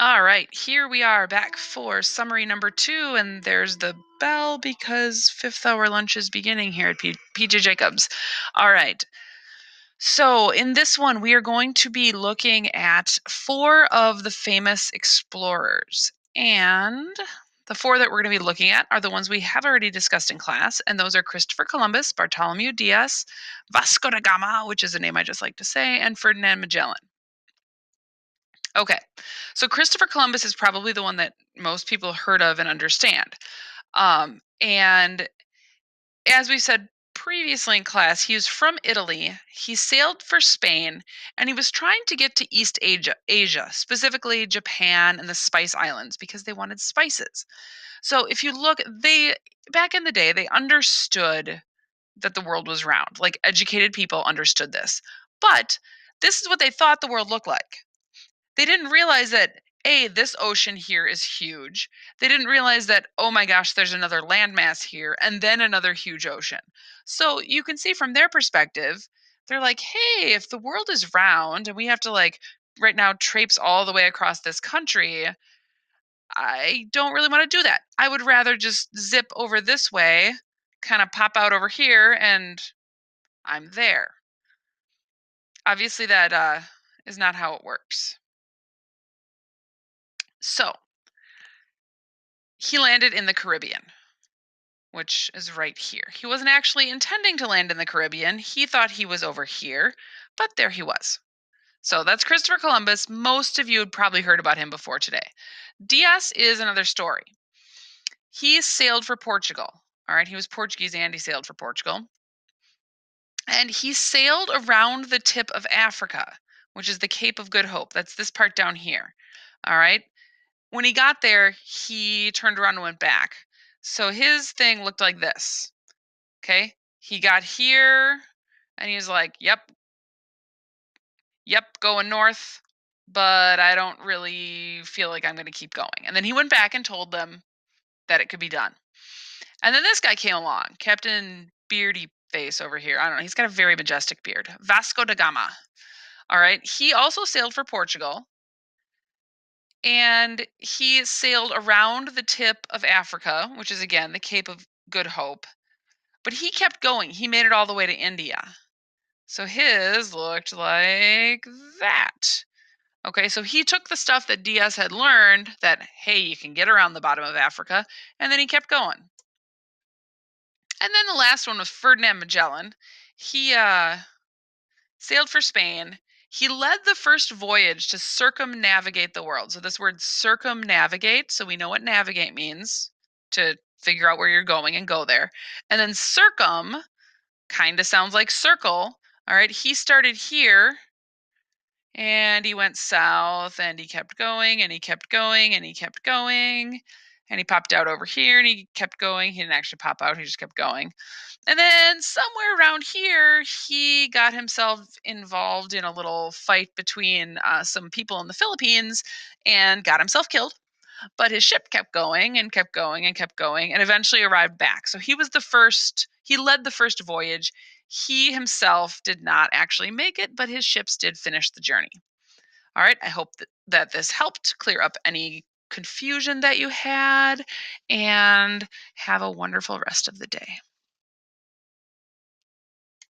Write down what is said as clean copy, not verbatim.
All right, here we are back for summary number 2, and there's the bell because fifth hour lunch is beginning here at PJ Jacobs. All right, so in this one, we are going to be looking at 4 of the famous explorers. And the 4 that we're going to be looking at are the ones we have already discussed in class, and those are Christopher Columbus, Bartholomew Diaz, Vasco da Gama, which is a name I just like to say, and Ferdinand Magellan. Okay, so Christopher Columbus is probably the one that most people heard of and understand. And as we said previously in class, he was from Italy. He sailed for Spain, and he was trying to get to East Asia, specifically Japan and the Spice Islands, because they wanted spices. So if you look, they back in the day, they understood that the world was round. Like educated people understood this, but this is what they thought the world looked like. They didn't realize that, A, this ocean here is huge. They didn't realize that, oh my gosh, there's another landmass here and then another huge ocean. So you can see from their perspective, they're like, hey, if the world is round and we have to, like, right now traipse all the way across this country, I don't really want to do that. I would rather just zip over this way, kind of pop out over here, and I'm there. Obviously, that is not how it works. So, he landed in the Caribbean, which is right here. He wasn't actually intending to land in the Caribbean. He thought he was over here, but there he was. So that's Christopher Columbus. Most of you had probably heard about him before today. Diaz is another story. He sailed for Portugal. All right, he was Portuguese and he sailed for Portugal. And he sailed around the tip of Africa, which is the Cape of Good Hope. That's this part down here. All right. When he got there, he turned around and went back. So his thing looked like this. Okay. He got here and he was like, yep, going north, but I don't really feel like I'm going to keep going. And then he went back and told them that it could be done. And then this guy came along, Captain Beardy Face over here. I don't know. He's got a very majestic beard. Vasco da Gama. All right. He also sailed for Portugal. And he sailed around the tip of Africa, which is again the Cape of Good Hope. But he kept going. He made it all the way to India. So his looked like that. Okay, so he took the stuff that Diaz had learned that, hey, you can get around the bottom of Africa, and then he kept going. And then the last one was Ferdinand Magellan. He sailed for Spain. He led the first voyage to circumnavigate the world. So this word circumnavigate, so we know what navigate means, to figure out where you're going and go there. And then circum kind of sounds like circle. All right, he started here and he went south and he kept going and he kept going and he kept going and he popped out over here and he kept going. He didn't actually pop out, he just kept going. And then somewhere around here, he got himself involved in a little fight between some people in the Philippines and got himself killed. But his ship kept going and kept going and kept going and eventually arrived back. So he was the first, he led the first voyage. He himself did not actually make it, but his ships did finish the journey. All right, I hope that this helped clear up any confusion that you had, and have a wonderful rest of the day.